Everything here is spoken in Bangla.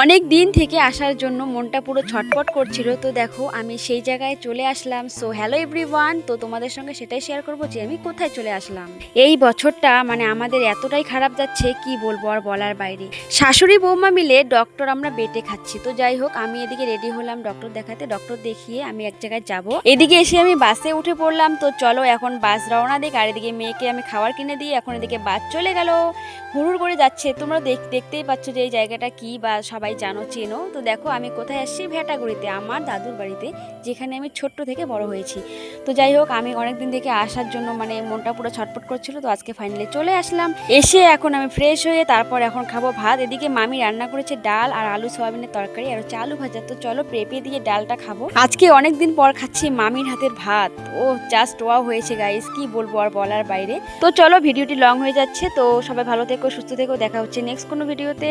অনেক দিন থেকে আসার জন্য মনটা পুরো ছটফট করছিল। তো দেখো আমি সেই জায়গায় চলে আসলাম। সো হ্যালো এভরিওয়ান, তো তোমাদের সঙ্গে সেটাই শেয়ার করব যে আমি কোথায় চলে আসলাম। এই বছরটা মানে আমাদের এতটাই খারাপ যাচ্ছে কি বলবো, আর বলার বাইরে। শাশুড়ি বৌমা মিলে ডক্টর আমরা বেটে খাচ্ছি। তো যাই হোক, আমি এদিকে রেডি হলাম ডক্টর দেখাতে। ডক্টর দেখিয়ে আমি এক জায়গায় যাব। এদিকে এসে আমি বাসে উঠে পড়লাম। তো চলো এখন বাস রওনা দিক। আর এদিকে মেয়েকে আমি খাবার কিনে দিই। এখন এদিকে বাস চলে গেল, হুড় করে যাচ্ছে। তোমরা দেখতেই পাচ্ছ যে এই জায়গাটা কি, বা সবাই জানো চেনো। তো দেখো আমি কোথায় আসছি, ভেটাগুড়িতে, আমার দাদুর বাড়িতে, যেখানে আমি ছোট্ট থেকে বড় হয়েছি। তো যাই হোক, আমি অনেকদিন থেকে আসার জন্য মানে মনটা পুরো ছটফট করছিল। তো আজকে ফাইনালি চলে আসলাম। এসে এখন আমি ফ্রেশ হয়ে তারপর এখন খাবো ভাত। এদিকে মামি রান্না করেছে ডাল আর আলু সোয়াবিনের তরকারি, আর হচ্ছে আলু ভাজা। তো চলো পেঁপে দিয়ে ডালটা খাবো। আজকে অনেকদিন পর খাচ্ছি মামির হাতের ভাত। ও জাস্ট ওয়াও হয়েছে গাইস, কি বলবো আর বলার বাইরে। তো চলো ভিডিওটি লং হয়ে যাচ্ছে, তো সবাই ভালো থেকো, সুস্থ থেকো। দেখা হচ্ছে নেক্সট কোনো ভিডিওতে।